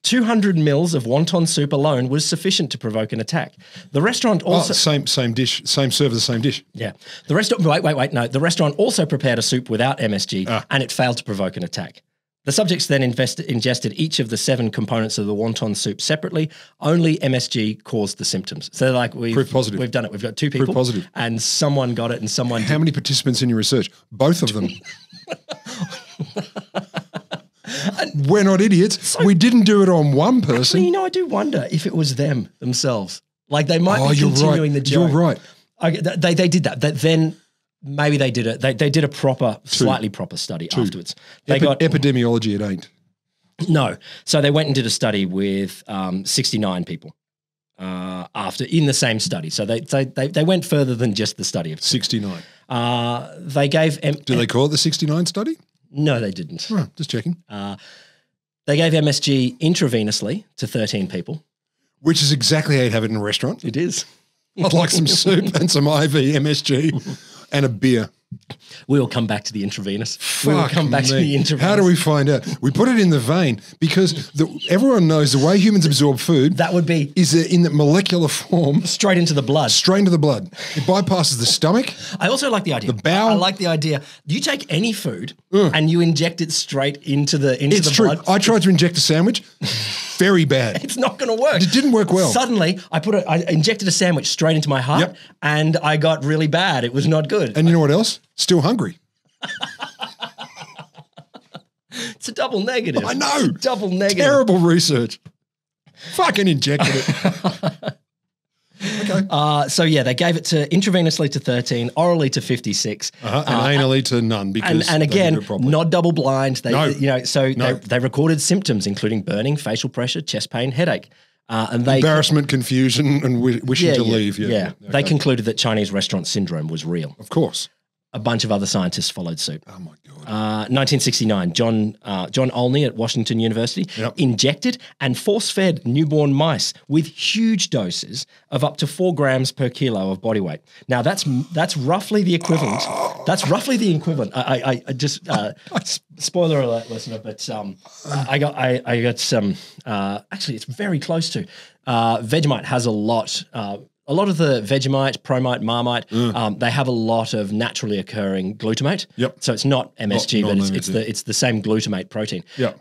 200 mils of wonton soup alone was sufficient to provoke an attack. The restaurant also... same dish, same server, the same dish. Yeah. The restaurant... Wait. No, the restaurant also prepared a soup without MSG and it failed to provoke an attack. The subjects then ingested each of the 7 components of the wonton soup separately. Only MSG caused the symptoms. So they're like, Proof positive. We've done it. We've got 2 people. Proof positive. And someone got it and someone How many participants in your research? Both of them. We're not idiots. We didn't do it on one person. Actually, I do wonder if it was them themselves. Like they might be continuing the joke. You're right. They did that. Then maybe they did it. They did a proper, slightly proper study afterwards. They got epidemiology. It ain't. No. So they went and did a study with 69 people in the same study. So they went further than just the study of 69. They gave. Do they call it the 69 study? No, they didn't. Oh, just checking. They gave MSG intravenously to 13 people. Which is exactly how you'd have it in a restaurant. It is. I'd like some soup and some IV MSG and a beer. We will come back to the intravenous. We will come back to the intravenous. How do we find out? We put it in the vein because everyone knows the way humans absorb food is in the molecular form. Straight into the blood. Straight into the blood. It bypasses the stomach. I also like the idea. The bowel. I like the idea. You take any food and you inject it straight into the blood. It's true. I tried to inject a sandwich. Very bad. It's not going to work. It didn't work well. Suddenly, I injected a sandwich straight into my heart and I got really bad. It was not good. And you know what else? Still hungry. It's a double negative. I know. It's a double negative. Terrible research. Fucking injected it. Okay. So they gave it intravenously to 13, orally to 56, and anally to none because and again not double blind. They they recorded symptoms including burning, facial pressure, chest pain, headache, and they embarrassment, confusion, and wishing to leave. Yeah. Okay. They concluded that Chinese restaurant syndrome was real. Of course. A bunch of other scientists followed suit. Oh my God. 1969, John Olney at Washington University injected and force-fed newborn mice with huge doses of up to 4 grams per kilo of body weight. Now that's roughly the equivalent. That's roughly the equivalent. I just spoiler alert, listener, but I got some. Actually, it's very close to. Vegemite has a lot. A lot of the Vegemite, Promite, Marmite, they have a lot of naturally occurring glutamate. Yep. So it's not MSG, but it's the same glutamate protein. Yep.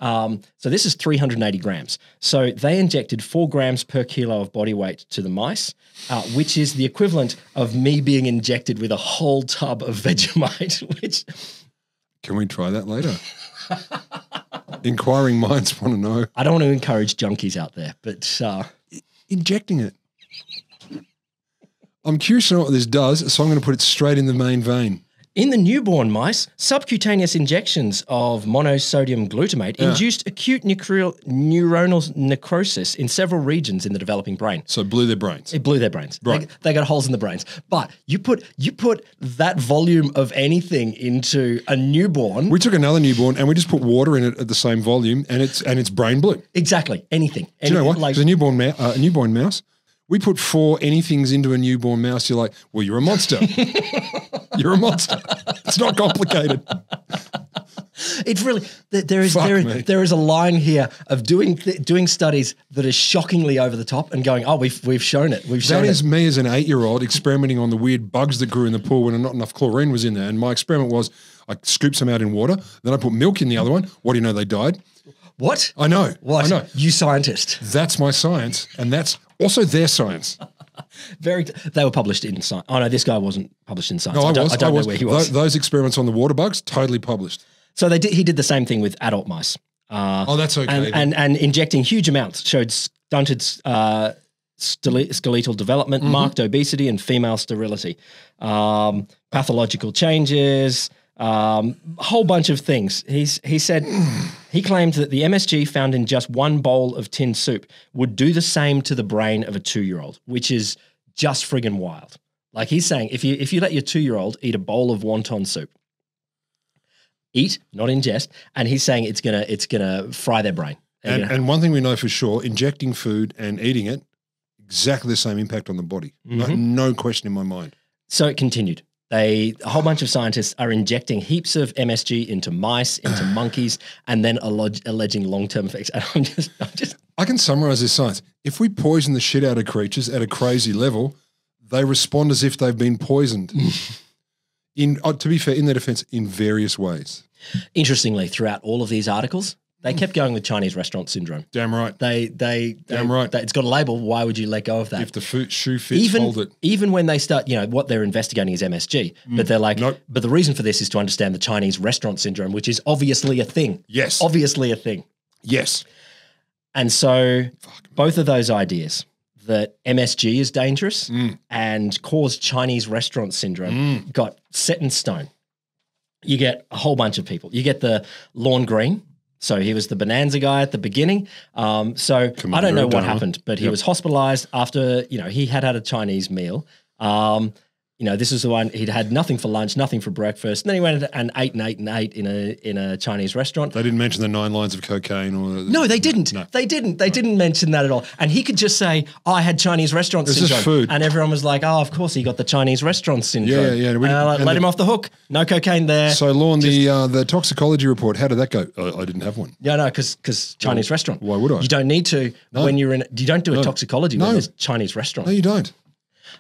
So this is 380 grams. So they injected 4 grams per kilo of body weight to the mice, which is the equivalent of me being injected with a whole tub of Vegemite. Can we try that later? Inquiring minds want to know. I don't want to encourage junkies out there, but injecting it. I'm curious to know what this does, so I'm going to put it straight in the main vein. In the newborn mice, subcutaneous injections of monosodium glutamate induced acute neuronal necrosis in several regions in the developing brain. So it blew their brains. It blew their brains. Right. They got holes in the brains. But you put that volume of anything into a newborn. We took another newborn and we just put water in it at the same volume, and its brain blew. Exactly. Anything. Do you know what? Because a newborn mouse. We put 4 anythings into a newborn mouse. You're like, well, you're a monster. You're a monster. It's not complicated. It's really there is a line here of doing studies that is shockingly over the top and going, oh, we've shown it. That is me as an 8-year-old experimenting on the weird bugs that grew in the pool when not enough chlorine was in there. And my experiment was I scooped some out in water, then I put milk in the other one. What do you know? They died. What? I know. What? I know. You scientist. That's my science, and that's also their science. They were published in Science. Oh no, this guy wasn't published in Science. No, I don't know where he was. Those experiments on the water bugs, totally published. So he did the same thing with adult mice. That's okay. And injecting huge amounts showed stunted skeletal development, marked obesity, and female sterility. Pathological changes, a whole bunch of things. He said he claimed that the MSG found in just one bowl of tin soup would do the same to the brain of a 2-year-old, which is just friggin' wild. Like he's saying, if you let your 2-year-old eat a bowl of wonton soup, eat, not ingest, and he's saying it's gonna fry their brain. And one thing we know for sure, injecting food and eating it, exactly the same impact on the body. No question in my mind. So it continued. A whole bunch of scientists are injecting heaps of MSG into mice, into monkeys, and then alleging long-term effects. And I can summarize this science. If we poison the shit out of creatures at a crazy level, they respond as if they've been poisoned. To be fair, in their defense, in various ways. Interestingly, throughout all of these articles, they kept going with Chinese restaurant syndrome. Damn right. Damn right. It's got a label. Why would you let go of that? If the shoe fits, hold it. Even when they start, what they're investigating is MSG, but they're like, nope. But the reason for this is to understand the Chinese restaurant syndrome, which is obviously a thing. Yes. Obviously a thing. Yes. And so both of those ideas, that MSG is dangerous and cause Chinese restaurant syndrome, got set in stone. You get a whole bunch of people. You get the Lorne Green. So he was the bonanza guy at the beginning. I don't know what happened, but he was hospitalized after, he had a Chinese meal. This is the one, he'd had nothing for lunch, nothing for breakfast. And then he went and ate in a Chinese restaurant. They didn't mention the 9 lines of cocaine or... No, they didn't. No. They didn't mention that at all. And he could just say, I had Chinese restaurant syndrome. Just food. And everyone was like, oh, of course he got the Chinese restaurant syndrome. Yeah. Let him off the hook. No cocaine there. So, Lorne, the toxicology report, how did that go? I didn't have one. Yeah, no, because Chinese restaurant. Why would I? You don't need to when you're in... You don't do a toxicology when there's Chinese restaurant. No, you don't.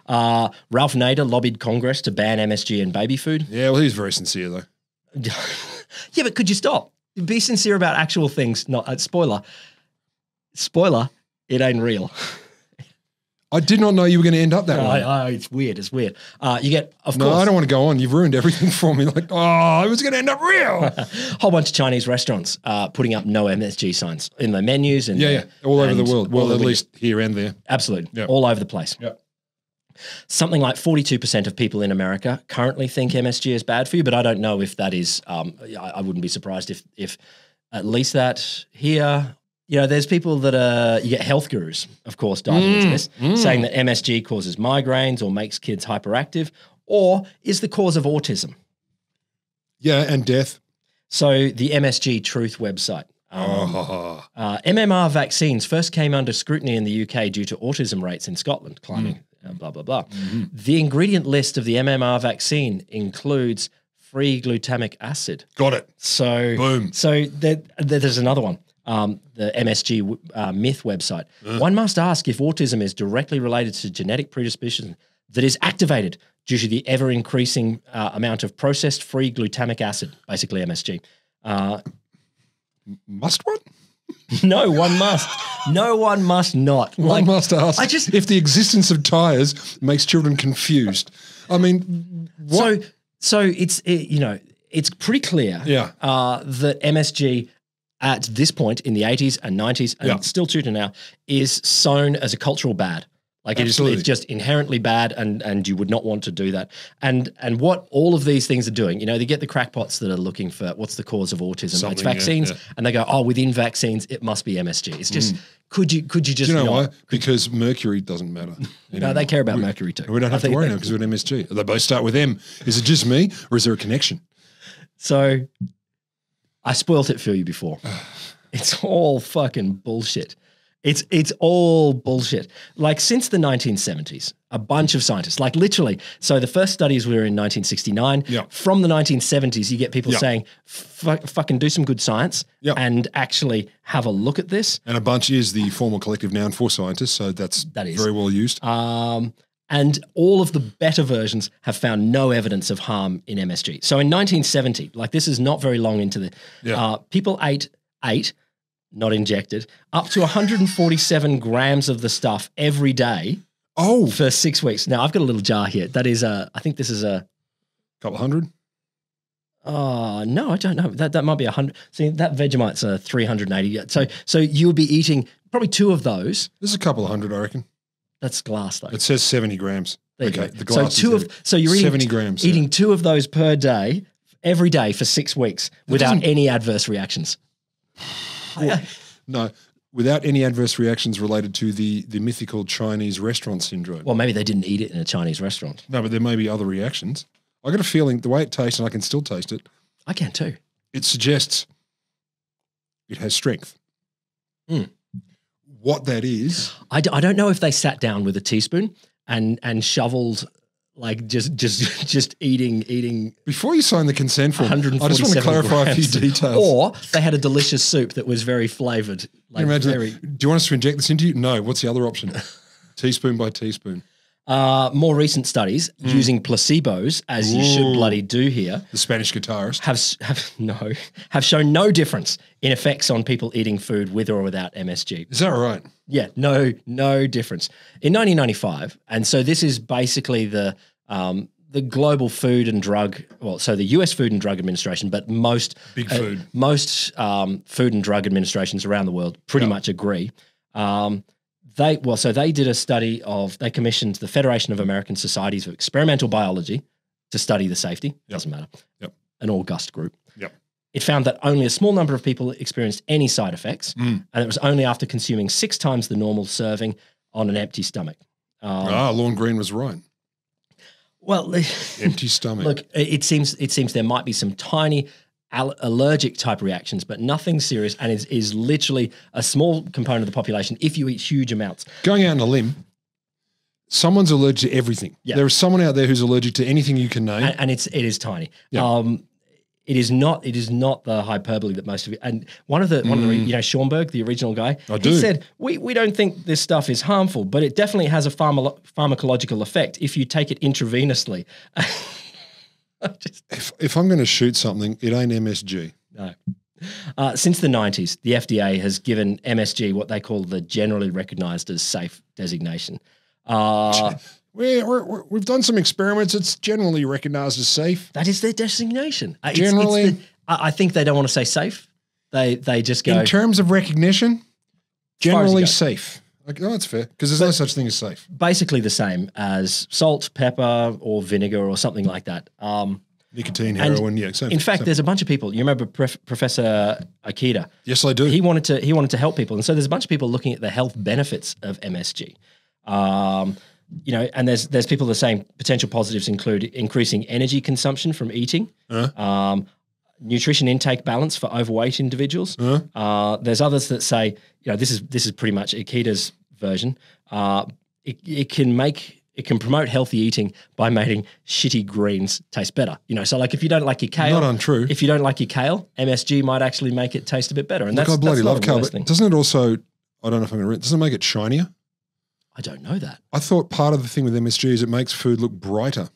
Ralph Nader lobbied Congress to ban MSG in baby food. Yeah, well, he was very sincere, though. Yeah, but could you stop? Be sincere about actual things. Not spoiler, it ain't real. I did not know you were going to end up that way. It's weird. It's weird. You get, of course. No, I don't want to go on. You've ruined everything for me. Like, it was going to end up real. Whole bunch of Chinese restaurants putting up no MSG signs in the menus. And all over the world. Well, at least here and there. Absolutely. All over the place. Yep. Something like 42% of people in America currently think MSG is bad for you, but I don't know if that is, I wouldn't be surprised if at least that here, there's people that you get health gurus, of course, diving into this, saying that MSG causes migraines or makes kids hyperactive or is the cause of autism. Yeah, and death. So the MSG Truth website. MMR vaccines first came under scrutiny in the UK due to autism rates in Scotland climbing. Blah, blah, blah. The ingredient list of the MMR vaccine includes free glutamic acid. Got it. So, boom. So there's another one, the MSG myth website. One must ask if autism is directly related to genetic predisposition that is activated due to the ever-increasing amount of processed free glutamic acid, basically MSG. Must one? No, one must. No one must not. One must ask if the existence of tires makes children confused. I mean, what? So it's pretty clear that MSG at this point in the 80s and 90s and still true to now is sown as a cultural bad. Like it's just inherently bad and you would not want to do that. And what all of these things are doing, they get the crackpots that are looking for what's the cause of autism. It's vaccines and they go, within vaccines, it must be MSG. It's just, could you just why? Because mercury doesn't matter. No, they care about mercury too. We don't have to worry now because we're at MSG. They both start with M. Is it just me or is there a connection? So I spoilt it for you before. It's all fucking bullshit. It's all bullshit. Like since the 1970s, a bunch of scientists, like literally, so the first studies were in 1969. From the 1970s, you get people saying, fucking do some good science and actually have a look at this. And a bunch is the formal collective noun for scientists, so that is very well used. And all of the better versions have found no evidence of harm in MSG. So in 1970, like this is not very long into the, people ate not injected, up to 147 grams of the stuff every day. Oh, for 6 weeks. Now, I've got a little jar here. That is I think this is a couple hundred. Oh, no, I don't know. That might be 100. See, that Vegemite's 380. So you would be eating probably 2 of those. There's a couple of hundred, I reckon. That's glass, though. It says 70 grams. There you go. The glass so you're 70 grams. Eating 2 of those per day, every day for 6 weeks without any adverse reactions. No, without any adverse reactions related to the mythical Chinese restaurant syndrome. Well, maybe they didn't eat it in a Chinese restaurant. No, but there may be other reactions. I got a feeling the way it tastes, and I can still taste it. I can too. It suggests it has strength. Mm. What that is, I don't know if they sat down with a teaspoon and shoveled like just eating. Before you sign the consent form, I just want to clarify a few details. Or they had a delicious soup that was very flavored. Like do you want us to inject this into you? No. What's the other option? Teaspoon by teaspoon. More recent studies using placebos, as you should bloody do here. The Spanish guitarist have shown no difference in effects on people eating food with or without MSG. Is that right? Yeah, no difference. In 1995, and so this is basically the global food and drug, so the US Food and Drug Administration, but most food and drug administrations around the world pretty much agree. They did a study they commissioned the Federation of American Societies of Experimental Biology to study the safety. Doesn't matter. Yep. An August group. Yep. It found that only a small number of people experienced any side effects, and it was only after consuming 6 times the normal serving on an empty stomach. Lorne Green was right. Well, empty stomach. Look, it seems there might be some tiny allergic type reactions, but nothing serious, and is literally a small component of the population if you eat huge amounts. Going out on a limb, someone's allergic to everything. Yeah. There is someone out there who's allergic to anything you can name, and it is tiny. Yeah. It is not the hyperbole that most of it. And one of the Schoenberg, the original guy, he said we don't think this stuff is harmful, but it definitely has a pharmacological effect if you take it intravenously. If I'm going to shoot something, it ain't MSG. No. Since the 90s, the FDA has given MSG what they call the generally recognized as safe designation. We've done some experiments. It's generally recognized as safe. That is their designation. Generally. I think they don't want to say safe. They just go. In terms of recognition, generally safe. Like, that's fair, because there's no such thing as safe. Basically the same as salt, pepper, or vinegar or something like that. Nicotine, heroin, In fact, there's a bunch of people. You remember Professor Akita? Yes, I do. He wanted to help people, and so there's a bunch of people looking at the health benefits of MSG. And there's people that are saying potential positives include increasing energy consumption from eating, nutrition intake balance for overweight individuals. There's others that say, this is pretty much Akita's version. It can promote healthy eating by making shitty greens taste better. So like if you don't like your kale, not untrue. If you don't like your kale, MSG might actually make it taste a bit better. And I bloody love kale, but doesn't it also? I don't know if I'm going to read. Doesn't it make it shinier? I don't know that. I thought part of the thing with MSG is it makes food look brighter.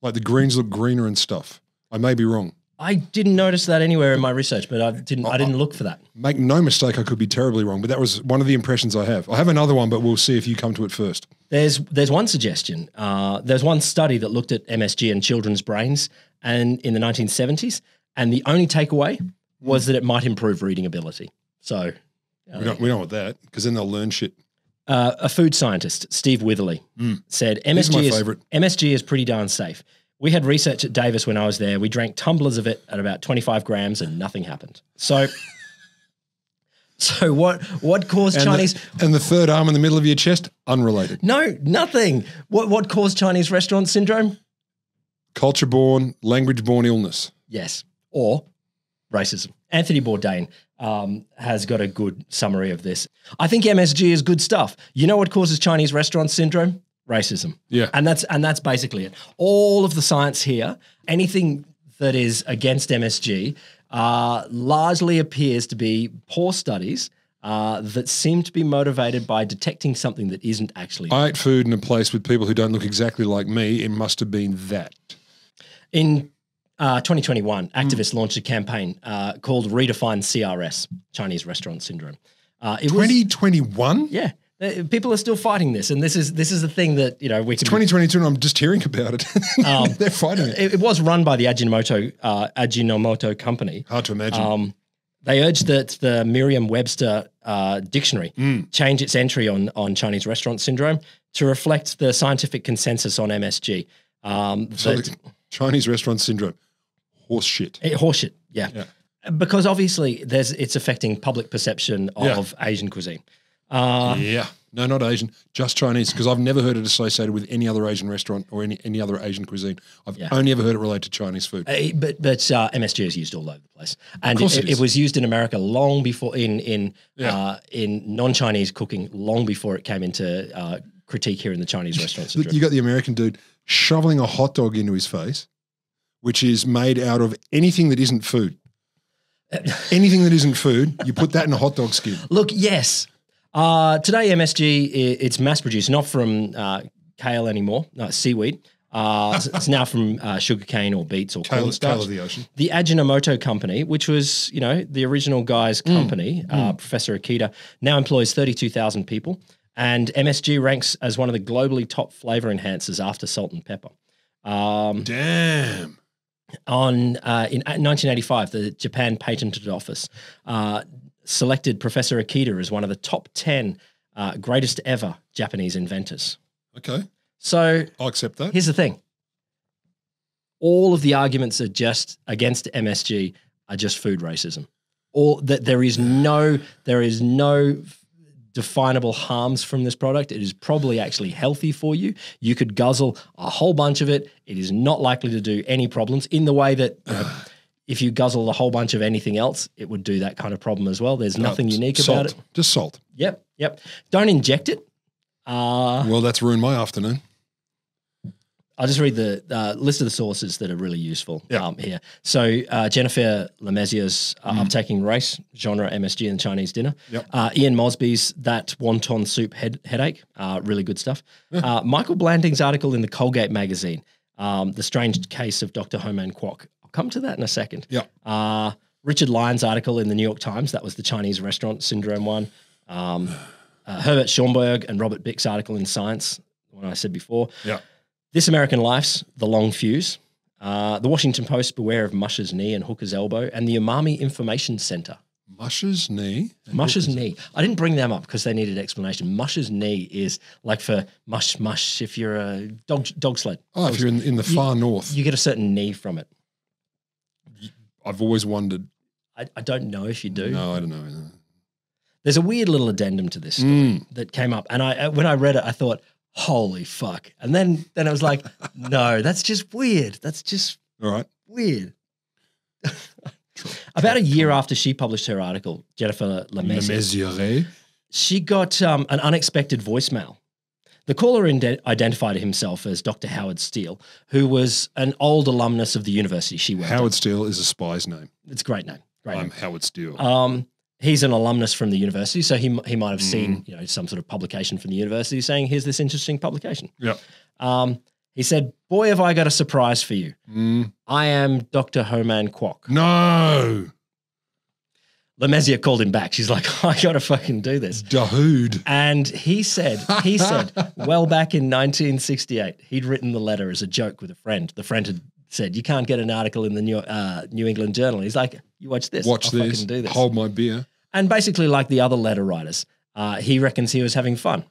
Like the greens look greener and stuff. I may be wrong. I didn't notice that anywhere in my research, but I didn't look for that. Make no mistake, I could be terribly wrong, but that was one of the impressions I have. I have another one, but we'll see if you come to it first. There's one suggestion. There's one study that looked at MSG in children's brains and in the 1970s, and the only takeaway was that it might improve reading ability. So we don't want that, because then they'll learn shit. A food scientist, Steve Witherley, said MSG is pretty darn safe. We had research at Davis when I was there. We drank tumblers of it at about 25 grams and nothing happened. So what caused Chinese... And the third arm in the middle of your chest, unrelated. No, nothing. What caused Chinese restaurant syndrome? Culture-borne, language-borne illness. Yes, or racism. Anthony Bourdain has got a good summary of this. I think MSG is good stuff. You know what causes Chinese restaurant syndrome? Racism. Yeah. And that's basically it. All of the science here, anything that is against MSG, largely appears to be poor studies that seem to be motivated by detecting something that isn't actually. I ate food in a place with people who don't look exactly like me. It must have been that. In 2021, activists launched a campaign called Redefine CRS, Chinese Restaurant Syndrome. 2021? Yeah. People are still fighting this, and this is the thing that we can. 2022, and I'm just hearing about it. They're fighting it. It was run by the Ajinomoto company. Hard to imagine. They urged that the Merriam-Webster dictionary change its entry on Chinese restaurant syndrome to reflect the scientific consensus on MSG. So the Chinese restaurant syndrome, horse shit. Yeah. Because obviously it's affecting public perception of Asian cuisine. No, not Asian, just Chinese, because I've never heard it associated with any other Asian restaurant or any other Asian cuine. I've only ever heard it related to Chinese food. But MSG is used all over the place, and it was used in America long before in non-Chinese cooking, long before it came into critique here in the Chinese restaurants. You got the American dude shoveling a hot dog into his face, which is made out of anything that isn't food. Anything that isn't food, you put that in a hot dog skin. Look, yes. Today, MSG, it's mass-produced, not from kale anymore, no, it's seaweed. It's now from sugarcane or beets or cornstarch. Tail of the ocean. The Ajinomoto company, which was, the original guy's company, Professor Akita, now employs 32,000 people, and MSG ranks as one of the globally top flavor enhancers after salt and pepper. Damn. In 1985, the Japan Patent Office selected Professor Akita as one of the top 10 greatest ever Japanese inventors. Okay. So I'll accept that. Here's the thing. All of the arguments against MSG are just food racism. There is no definable harms from this product. It is probably actually healthy for you. You could guzzle a whole bunch of it. It is not likely to do any problems in the way that if you guzzle a whole bunch of anything else, it would do that kind of problem as well. There's nothing unique about it. Just salt. Yep. Don't inject it. Well, that's ruined my afternoon. I'll just read the list of the sources that are really useful here. So Jennifer Lemessier's Uptaking Race, genre MSG and Chinese dinner. Yep. Ian Mosby's That Wonton Soup Headache, really good stuff. Michael Blanding's article in the Colgate magazine, The Strange Case of Dr. Ho Man Kwok. I'll come to that in a second. Yeah. Richard Lyon's article in the New York Times, that was the Chinese restaurant syndrome one. Herbert Schomburg and Robert Bick's article in Science, the one I said before. Yeah. This American Life's The Long Fuse, the Washington Post, Beware of Mush's Knee and Hooker's Elbow, and the Umami Information Center. Mush's Knee? Mush's Knee. I didn't bring them up because they needed explanation. Mush's Knee is like for mush if you're a dog sled. Oh, if you're in the far north. You get a certain knee from it. I've always wondered. I don't know if you do. No, I don't know. There's a weird little addendum to this story that came up. And when I read it, I thought, holy fuck. And then I was like, no, that's just weird. That's just weird. About a year after she published her article, Jennifer Lemessier, she got an unexpected voicemail. The caller identified himself as Dr. Howard Steele, who was an old alumnus of the university she worked at. Howard Steele is a spy's name. It's a great name. I'm Howard Steele. He's an alumnus from the university, so he might have seen some sort of publication from the university saying, here's this interesting publication. Yeah. He said, boy, have I got a surprise for you. I am Dr. Ho Man Kwok. No. Lemessier called him back. She's like, I got to fucking do this. Dude. And he said, well, back in 1968, he'd written the letter as a joke with a friend. The friend had said, you can't get an article in the New England Journal. He's like, you watch this. I'll fucking do this. Hold my beer. And basically, like the other letter writers, he reckons he was having fun.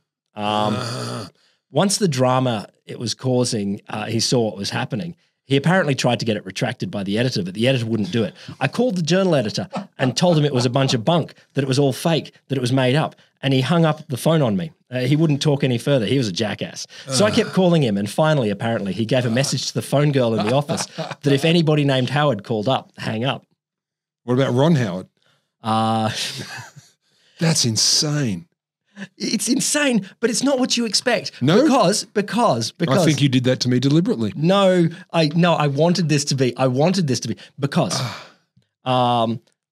Once the drama it was causing, he saw what was happening. He apparently tried to get it retracted by the editor, but the editor wouldn't do it. I called the journal editor and told him it was a bunch of bunk, that it was all fake, that it was made up. And he hung up the phone on me. He wouldn't talk any further. He was a jackass. So I kept calling him, and finally, apparently, he gave a message to the phone girl in the office that if anybody named Howard called up, hang up. What about Ron Howard? That's insane. It's insane, but it's not what you expect. No, because I think you did that to me deliberately. No, I wanted this to be because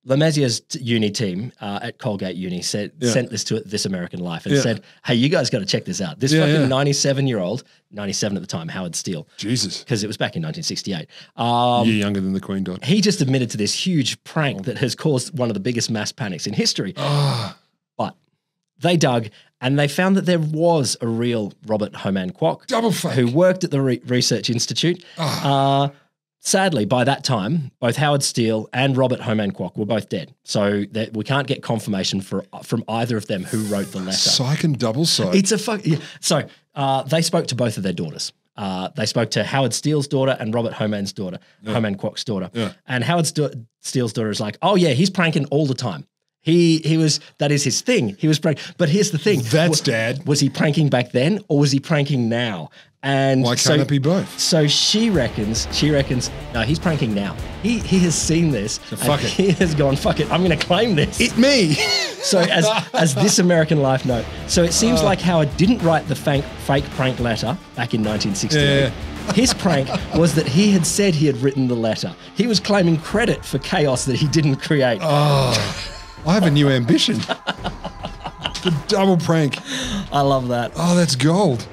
Lemessier's uni team at Colgate Uni sent this to This American Life and said, hey, you guys got to check this out. This fucking 97-year-old, 97 at the time, Howard Steele. Jesus. Because it was back in 1968. Year younger than the Queen died. He just admitted to this huge prank that has caused one of the biggest mass panics in history. But they dug and they found that there was a real Robert Ho Man Kwok Double fake. who worked at the Research Institute. Sadly, by that time, both Howard Steele and Robert Ho Man Kwok were both dead. So we can't get confirmation from either of them who wrote the letter. Psych and double psych. It's a fuck. Yeah. So they spoke to both of their daughters. They spoke to Howard Steele's daughter and Robert Ho Man's daughter, Ho Man Kwok's daughter. Yeah. And Howard Steele's daughter is like, oh yeah, he's pranking all the time. That is his thing. He was pranking. But here's the thing. That's Dad. Was he pranking back then or was he pranking now? And why can't it be both? So she reckons, no, he's pranking now. He has seen this. So fuck it. He has gone, fuck it, I'm going to claim this. It's me. So as This American Life note, so it seems like Howard didn't write the fake prank letter back in 1968. Yeah. His prank was that he had said he had written the letter. He was claiming credit for chaos that he didn't create. Oh, I have a new ambition. The double prank. I love that. Oh, that's gold.